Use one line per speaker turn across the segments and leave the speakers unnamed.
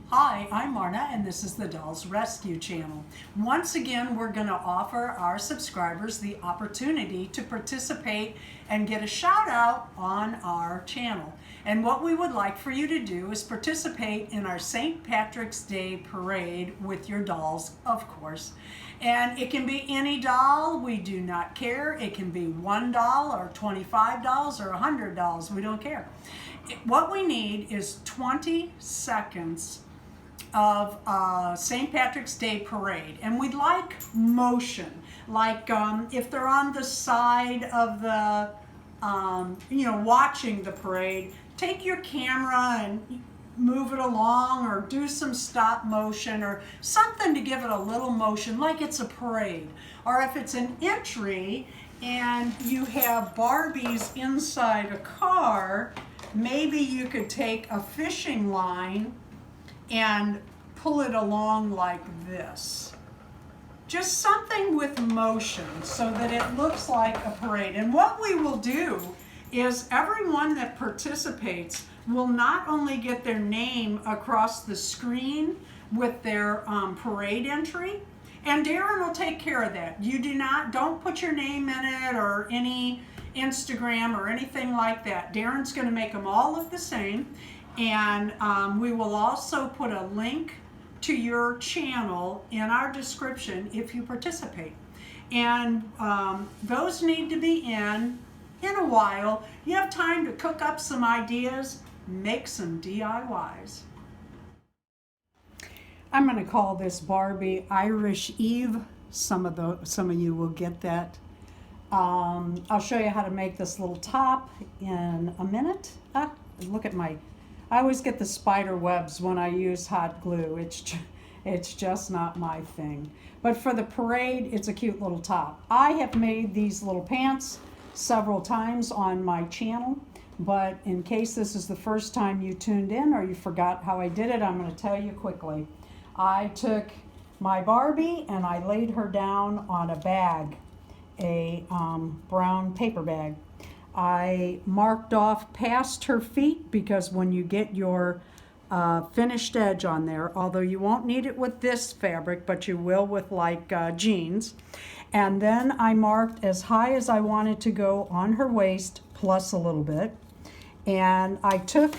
Hi, I'm Marna, and this is the Dolls Rescue Channel. Once again, we're going to offer our subscribers the opportunity to participate and get a shout out on our channel. And what we would like for you to do is participate in our St. Patrick's Day parade with your dolls, of course. And it can be any doll, we do not care. It can be $1 or $25 or $100, we don't care. What we need is 20 seconds of St. Patrick's Day parade, and we'd like motion, like if they're on the side of the, watching the parade, take your camera and move it along, or do some stop motion or something to give it a little motion, like it's a parade. Or if it's an entry and you have Barbies inside a car, maybe you could take a fishing line and pull it along like this. Just something with motion so that it looks like a parade. And what we will do is everyone that participates will not only get their name across the screen with their parade entry, and Darren will take care of that. You don't put your name in it or any Instagram or anything like that. Darren's going to make them all look the same. And we will also put a link to your channel in our description if you participate. And those need to be in a while. You have time to cook up some ideas, make some DIYs. I'm going to call this Barbie Irish Eve. Some of you will get that. I'll show you how to make this little top in a minute. Look at I always get the spider webs when I use hot glue. It's just not my thing. But for the parade, it's a cute little top. I have made these little pants several times on my channel, but in case this is the first time you tuned in or you forgot how I did it, I'm going to tell you quickly. I took my Barbie and I laid her down on a bag, a brown paper bag. I marked off past her feet because when you get your finished edge on there, although you won't need it with this fabric, but you will with like jeans. And then I marked as high as I wanted to go on her waist, plus a little bit. And I took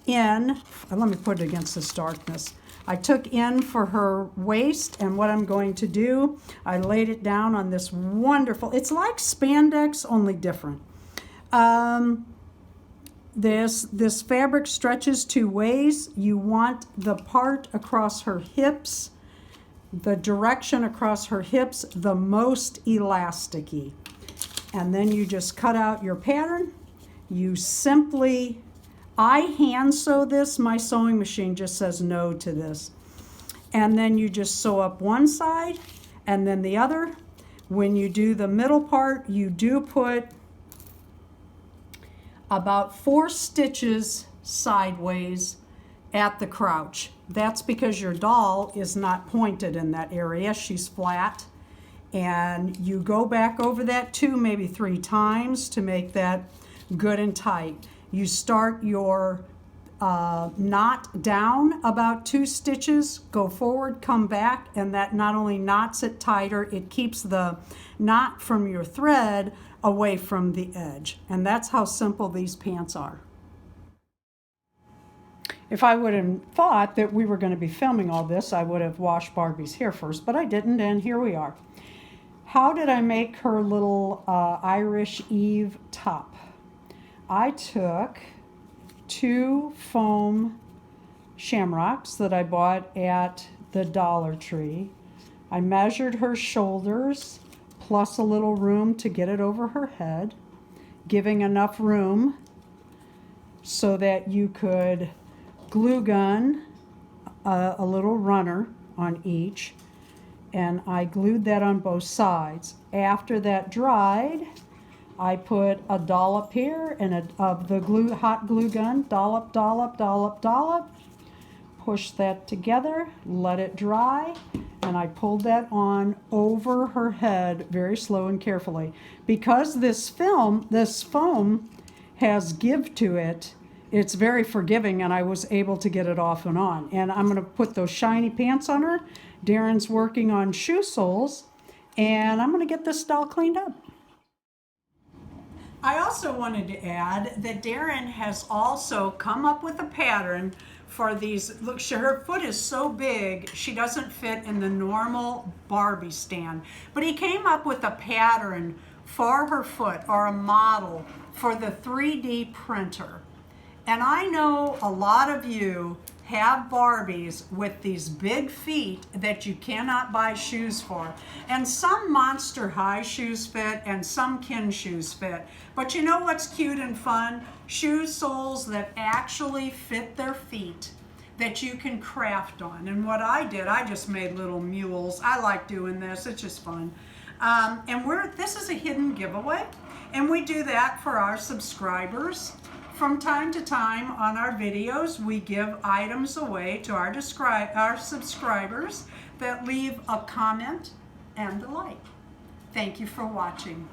in, let me put it against this darkness. I took in for her waist, and what I'm going to do, I laid it down on this wonderful, it's like spandex, only different. This fabric stretches two ways. You want the part across her hips, the direction across her hips, the most elasticy. And then you just cut out your pattern. You simply, I hand sew this. My sewing machine just says no to this. And then you just sew up one side and then the other. When you do the middle part, you do put about 4 stitches sideways at the crouch. That's because your doll is not pointed in that area. She's flat. And you go back over that 2, maybe 3 times to make that good and tight. You start your knot down about 2 stitches, go forward, come back, and that not only knots it tighter, it keeps the knot from your thread away from the edge. And that's how simple these pants are. If I would have thought that we were going to be filming all this, I would have washed Barbie's hair first, but I didn't, and here we are. How did I make her little Irish Eve top? I took 2 foam shamrocks that I bought at the Dollar Tree. I measured her shoulders plus a little room to get it over her head, giving enough room so that you could glue gun a little runner on each, and I glued that on both sides. After that dried, I put a dollop here and of the hot glue gun, dollop, dollop, dollop, dollop. Push that together, let it dry, and I pulled that on over her head very slow and carefully. Because this foam has give to it, it's very forgiving, and I was able to get it off and on. And I'm going to put those shiny pants on her. Darren's working on shoe soles, and I'm going to get this doll cleaned up. I also wanted to add that Darren has also come up with a pattern for these. Look, her foot is so big, she doesn't fit in the normal Barbie stand. But he came up with a pattern for her foot, or a model for the 3D printer. And I know a lot of you have Barbies with these big feet that you cannot buy shoes for. And some Monster High shoes fit and some Kin shoes fit. But you know what's cute and fun? Shoe soles that actually fit their feet that you can craft on. And what I did, I just made little mules. I like doing this, it's just fun. This is a hidden giveaway, and we do that for our subscribers. From time to time on our videos, we give items away to our subscribers that leave a comment and a like. Thank you for watching.